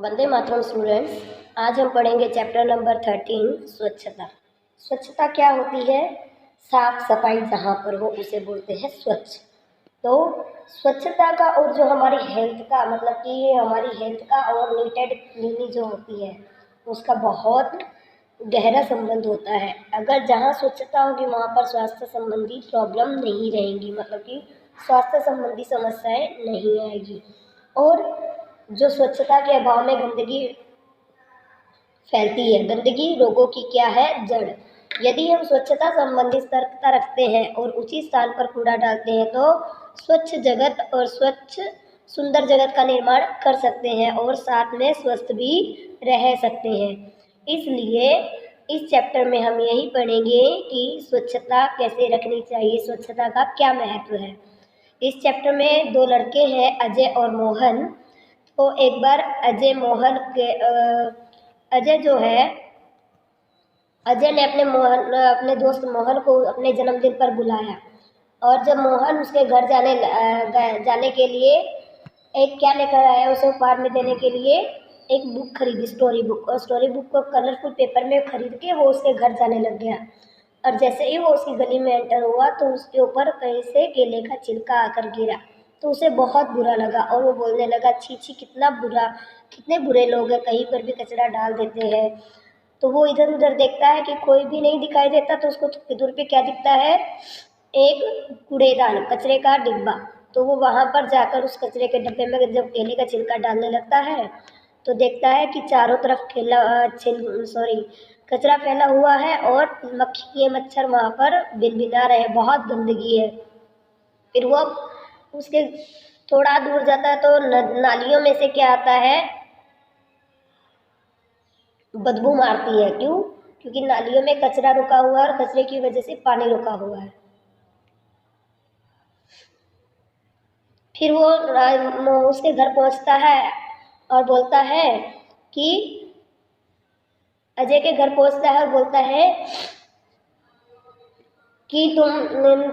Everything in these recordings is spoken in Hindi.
वंदे मातरम स्टूडेंट्स। आज हम पढ़ेंगे चैप्टर नंबर 13 स्वच्छता। स्वच्छता क्या होती है? साफ सफाई जहाँ पर हो उसे बोलते हैं स्वच्छ। तो स्वच्छता का और जो हमारी हेल्थ का मतलब कि हमारी हेल्थ का और नीट एंड क्लीनी जो होती है उसका बहुत गहरा संबंध होता है। अगर जहाँ स्वच्छता होगी वहाँ पर स्वास्थ्य संबंधी प्रॉब्लम नहीं रहेंगी, मतलब कि स्वास्थ्य संबंधी समस्याएं नहीं आएगी। और जो स्वच्छता के अभाव में गंदगी फैलती है, गंदगी रोगों की क्या है जड़। यदि हम स्वच्छता संबंधी सतर्कता रखते हैं और उचित स्थान पर कूड़ा डालते हैं तो स्वच्छ जगत और स्वच्छ सुंदर जगत का निर्माण कर सकते हैं और साथ में स्वस्थ भी रह सकते हैं। इसलिए इस चैप्टर में हम यही पढ़ेंगे कि स्वच्छता कैसे रखनी चाहिए, स्वच्छता का क्या महत्व है। इस चैप्टर में दो लड़के हैं, अजय और मोहन। तो एक बार अजय जो है, अजय ने अपने दोस्त मोहन को अपने जन्मदिन पर बुलाया। और जब मोहन उसके घर जाने के लिए एक क्या लेकर आया, उसे उपहार में देने के लिए एक बुक खरीदी, स्टोरी बुक। और स्टोरी बुक को कलरफुल पेपर में खरीद के वो उसके घर जाने लग गया। और जैसे ही वो उसकी गली में एंटर हुआ तो उसके ऊपर कहीं से केले का छिलका आकर गिरा। तो उसे बहुत बुरा लगा और वो बोलने लगा, छी छी कितना बुरा, कितने बुरे लोग हैं, कहीं पर भी कचरा डाल देते हैं। तो वो इधर उधर देखता है कि कोई भी नहीं दिखाई देता, तो उसको थोड़ी दूर पे क्या दिखता है, एक कूड़ेदान, कचरे का डिब्बा। तो वो वहाँ पर जाकर उस कचरे के डब्बे में जब केले का छिलका डालने लगता है तो देखता है कि चारों तरफ कचरा फैला हुआ है और मक्खी मच्छर वहाँ पर भिनभिना रहे, बहुत गंदगी है। फिर वो उसके थोड़ा दूर जाता है तो नालियों में से क्या आता है, बदबू मारती है। क्यों? क्योंकि नालियों में कचरा रुका हुआ है और कचरे की वजह से पानी रुका हुआ है। फिर वो उसके घर पहुंचता है और बोलता है कि अजय के घर पहुंचता है और बोलता है कि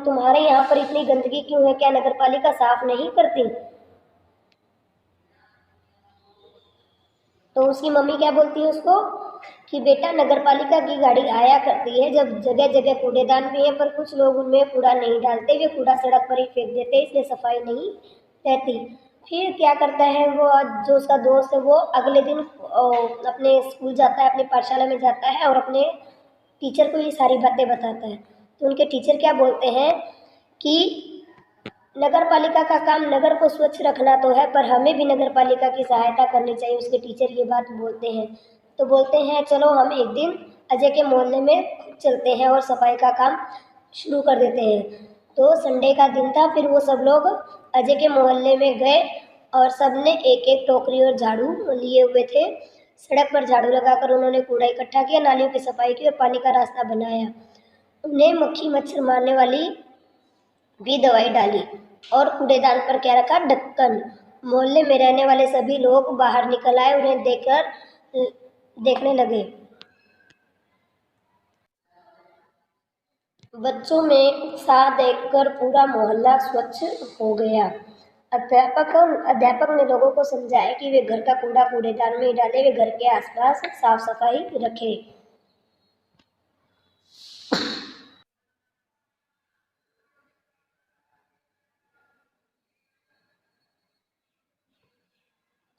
तुम्हारे यहाँ पर इतनी गंदगी क्यों है, क्या नगर पालिका साफ नहीं करती? तो उसकी मम्मी क्या बोलती है उसको कि बेटा नगर पालिका की गाड़ी आया करती है, जब जगह जगह कूड़ेदान भी है पर कुछ लोग उनमें कूड़ा नहीं डालते, वे कूड़ा सड़क पर ही फेंक देते, इसलिए सफाई नहीं रहती। फिर क्या करता है वो, जो उसका दोस्त है वो अगले दिन अपने स्कूल जाता है, अपनी पाठशाला में जाता है और अपने टीचर को ये सारी बातें बताता है। तो उनके टीचर क्या बोलते हैं कि नगर पालिका का काम नगर को स्वच्छ रखना तो है, पर हमें भी नगर पालिका की सहायता करनी चाहिए। उसके टीचर ये बात बोलते हैं। तो बोलते हैं चलो हम एक दिन अजय के मोहल्ले में चलते हैं और सफाई का काम शुरू कर देते हैं। तो संडे का दिन था, फिर वो सब लोग अजय के मोहल्ले में गए और सबने एक एक टोकरी और झाड़ू लिए हुए थे। सड़क पर झाड़ू लगाकर उन्होंने कूड़ा इकट्ठा किया, नालियों की सफाई की और पानी का रास्ता बनाया। उन्हें मक्खी मच्छर मारने वाली भी दवाई डाली और कूड़ेदान पर क्या रखा, ढक्कन। मोहल्ले में रहने वाले सभी लोग बाहर निकल आए, उन्हें देखने लगे। बच्चों में उत्साह देखकर पूरा मोहल्ला स्वच्छ हो गया। अध्यापक ने लोगों को समझाया कि वे घर का कूड़ा कूड़ेदान में ही डालें, वे घर के आसपास साफ सफाई रखें।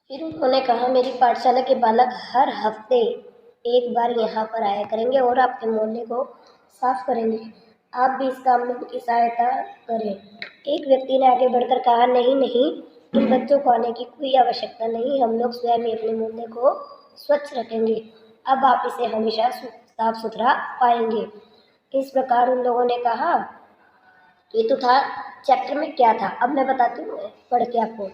फिर उन्होंने कहा, मेरी पाठशाला के बालक हर हफ्ते एक बार यहाँ पर आया करेंगे और आपके मोहल्ले को साफ करेंगे। आप भी इस काम में उनकी सहायता करें। एक व्यक्ति ने आगे बढ़कर कहा, नहीं नहीं, इन बच्चों को आने की कोई आवश्यकता नहीं, हम लोग स्वयं ही अपने मोहल्ले को स्वच्छ रखेंगे। अब आप इसे हमेशा साफ सुथरा पाएंगे। इस प्रकार उन लोगों ने कहा। ये तो था चैप्टर में क्या था, अब मैं बताती हूँ पढ़ के आपको।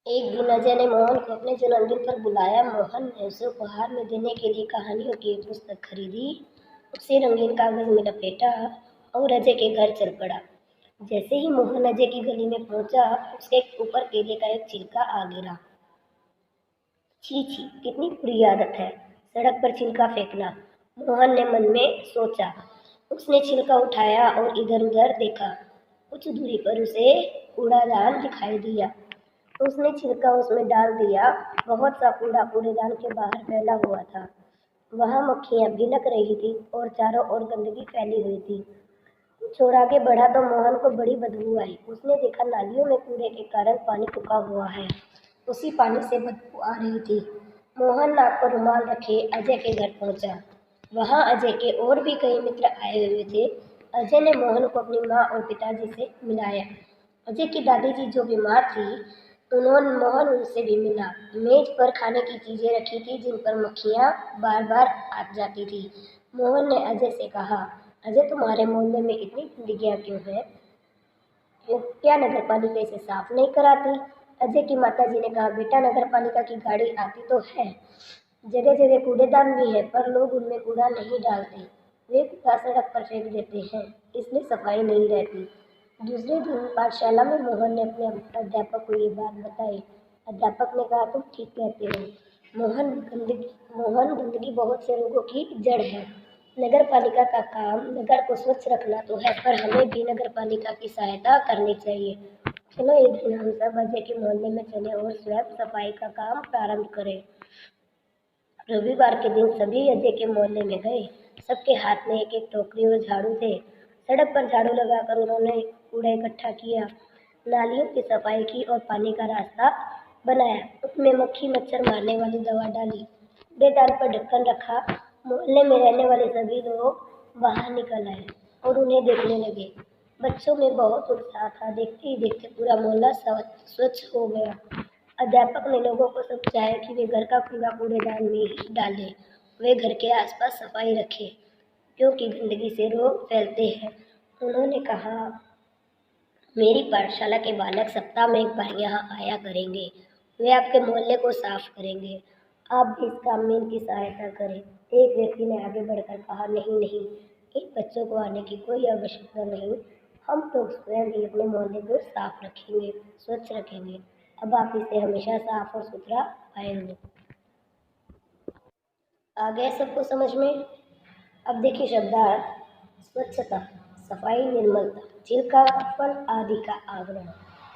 एक दिन अजय ने मोहन को अपने जन्मदिन पर बुलाया। मोहन ने उसे उपहार में देने के लिए कहानियों की एक पुस्तक खरीदी, उसे रंगीन कागज में लपेटा और अजय के घर चल पड़ा। जैसे ही मोहन अजय की गली में पहुंचा, उसके ऊपर केले का एक छिलका आ गिरा। छी छी कितनी बुरी आदत है, सड़क पर छिलका फेंकना, मोहन ने मन में सोचा। उसने छिलका उठाया और इधर उधर देखा। कुछ दूरी पर उसे कूड़ादान दिखाई दिया। उसने छिलका उसमें डाल दिया। बहुत सा कूड़ा कूड़ेदान के बाहर फैला हुआ था। वहां मक्खियां भिनक रही थी और चारों ओर गंदगी फैली हुई थी। कुछ और आगे बढ़ा तो मोहन को बड़ी बदबू आई। उसने देखा नालियों में कूड़े के कारण पानी रुका हुआ है। उसी पानी से बदबू आ रही थी। मोहन नाक पर रुमाल रखे अजय के घर पहुंचा। वहां अजय के और भी कई मित्र आए हुए थे। अजय ने मोहन को अपनी माँ और पिताजी से मिलाया। अजय की दादी जी जो बीमार थी, उन्होंने मोहन उनसे भी मिला। मेज पर खाने की चीजें रखी थी जिन पर मक्खियां बार बार आ जाती थी। मोहन ने अजय से कहा, अजय तुम्हारे मोहल्ले में इतनी गंदगियां क्यों है? क्या नगर पालिका इसे साफ नहीं कराती? अजय की माताजी ने कहा, बेटा नगर पालिका की गाड़ी आती तो है, जगह जगह कूड़ेदान भी है, पर लोग उनमें कूड़ा नहीं डालते। वे कूड़ा सड़क पर फेंक देते हैं, इसलिए सफाई नहीं रहती। दूसरे दिन पाठशाला में मोहन ने अपने अध्यापक को ये बात बताई। अध्यापक ने कहा, तुम ठीक कहते हो। मोहन गंदगी बहुत से रोगों की जड़ है। नगर पालिका का काम नगर को स्वच्छ रखना तो है, पर हमें भी नगर पालिका की सहायता करनी चाहिए। चलो एक दिन हम सब अजय के मोहल्ले में चले और स्वयं सफाई का काम प्रारंभ करें। रविवार के दिन सभी अजय के मोहल्ले में गए। सबके हाथ में एक एक टोकरी और झाड़ू थे। सड़क पर झाड़ू लगाकर उन्होंने कूड़ा इकट्ठा किया, नालियों की सफाई की और पानी का रास्ता बनाया। उसमें मक्खी मच्छर मारने वाली दवा डाली। कूड़ेदान पर ढक्कन रखा। मोहल्ले में रहने वाले सभी लोग बाहर निकल आए और उन्हें देखने लगे। बच्चों में बहुत उत्साह था। देखते ही देखते पूरा मोहल्ला स्वच्छ हो गया। अध्यापक ने लोगों को समझाया कि वे घर का कूड़ा कूड़ेदान में ही डालें। वे घर के आसपास सफाई रखें, क्योंकि गंदगी से रोग फैलते हैं। उन्होंने कहा, मेरी पाठशाला के बालक सप्ताह में एक बार यहाँ आया करेंगे। वे आपके मोहल्ले को साफ करेंगे। आप भी इस काम में इनकी सहायता करें। एक व्यक्ति ने आगे बढ़कर कहा, नहीं नहीं, इन बच्चों को आने की कोई आवश्यकता नहीं। हम तो स्वयं ही अपने मोहल्ले को साफ रखेंगे, स्वच्छ रखेंगे। अब आप इसे हमेशा साफ और सुथरा पाएंगे। आ गया सबको समझ में? अब देखिए शब्दार्थ। स्वच्छता, सफाई, निर्मलता, चिलकापन आदि का आवरण।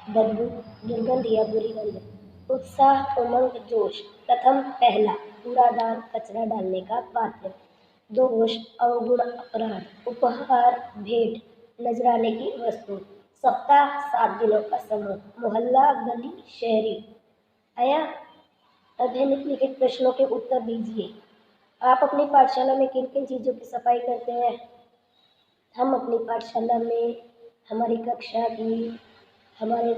बदबू, दुर्गंध या बुरी गंध। उत्साह, उमंग, जोश। प्रथम, पहला, कूड़ादान, कचरा डालने का पात्र। दोष, अवगुण, अपराध। उपहार, भेंट, नजराने की वस्तु। सप्ताह, 7 दिनों का समूह। मोहल्ला, गली, शहरी। आया? अब है निम्नलिखित प्रश्नों के उत्तर दीजिए। आप अपनी पाठशाला में किन किन चीज़ों की सफाई करते हैं? हम अपनी पाठशाला में हमारी कक्षा की, हमारे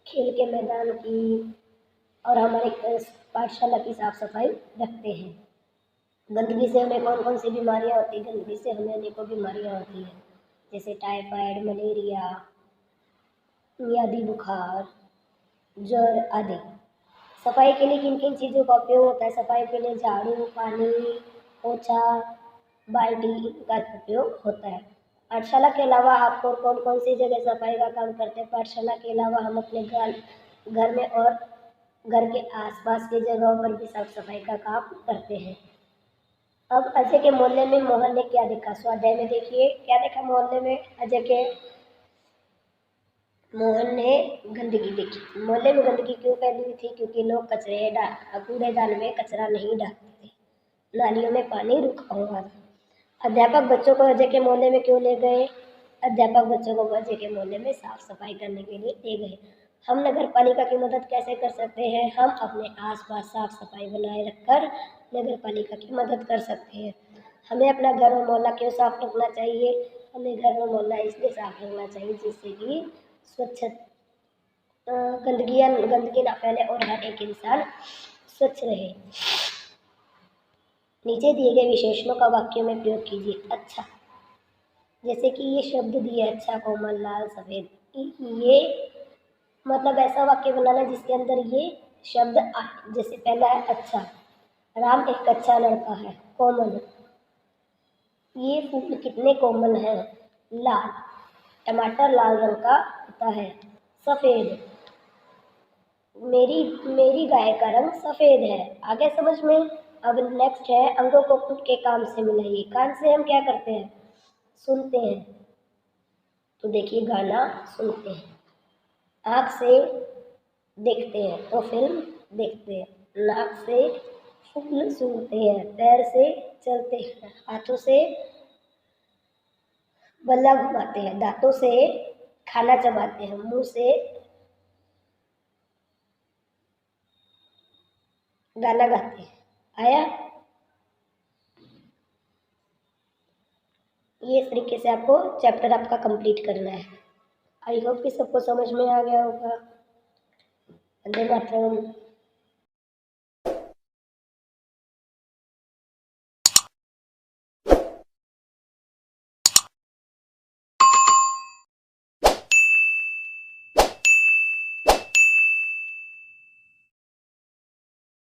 खेल के मैदान की और हमारे पाठशाला की साफ सफाई रखते हैं। गंदगी से हमें कौन कौन सी बीमारियां होती हैं? गंदगी से हमें अनेकों बीमारियां होती हैं, जैसे टाइफाइड, मलेरिया, मियादी बुखार, ज्वर आदि। सफाई के लिए किन किन चीज़ों का उपयोग होता है? सफाई के लिए झाड़ू, पानी, पोछा, बाल्टी का उपयोग होता है। पाठशाला के अलावा आप और कौन कौन सी जगह सफाई का काम करते हैं? पाठशाला के अलावा हम अपने घर में और घर के आसपास की जगहों पर भी साफ सफाई का काम करते हैं। अब अजय के मोहल्ले में मोहन ने क्या देखा? स्वाध्याय में देखिए क्या देखा मोहल्ले में अजय के। मोहन ने गंदगी देखी। मोहल्ले में गंदगी क्यों फैली हुई थी? क्योंकि लोग कूड़ेदान में कचरा नहीं डालते थे। नालियों में पानी रुका हुआ था। अध्यापक बच्चों को अजय के मोहल्ले में क्यों ले गए? अध्यापक बच्चों को अजय के मोहल्ले में साफ सफाई करने के लिए ले गए। हम नगर पालिका की मदद कैसे कर सकते हैं? हम अपने आसपास साफ सफाई बनाए रखकर नगर पालिका की मदद कर सकते हैं। हमें अपना घर और मोहल्ला क्यों साफ रखना चाहिए? हमें घर और मोहल्ला इसलिए साफ रखना चाहिए जिससे कि स्वच्छ गंदगी ना फैले और हर एक इंसान स्वच्छ रहे। नीचे दिए गए विशेषणों का वाक्यों में प्रयोग कीजिए। अच्छा, जैसे कि ये शब्द दिए, अच्छा, कोमल, लाल, सफेद। ये मतलब ऐसा वाक्य बनाना जिसके अंदर ये शब्द आए। जैसे पहला है अच्छा, राम एक अच्छा लड़का है। कोमल, ये फूल कितने कोमल हैं। लाल, टमाटर लाल रंग का होता है। सफेद, मेरी मेरी गाय का रंग सफेद है। आगे समझ में? अब नेक्स्ट है, अंगों को खुद के काम से मिलाइए। कान से हम क्या करते हैं? सुनते हैं, तो देखिए गाना सुनते हैं। आँख से देखते हैं तो फिल्म देखते हैं, नाक से फूल सूंघते हैं, पैर से चलते हैं, हाथों से बल्ला घुमाते हैं, दांतों से खाना चबाते हैं, मुंह से गाना गाते हैं। आया? ये इस तरीके से आपको चैप्टर आपका कंप्लीट करना है। आई होप कि सबको समझ में आ गया होगा। वंदे मातरम।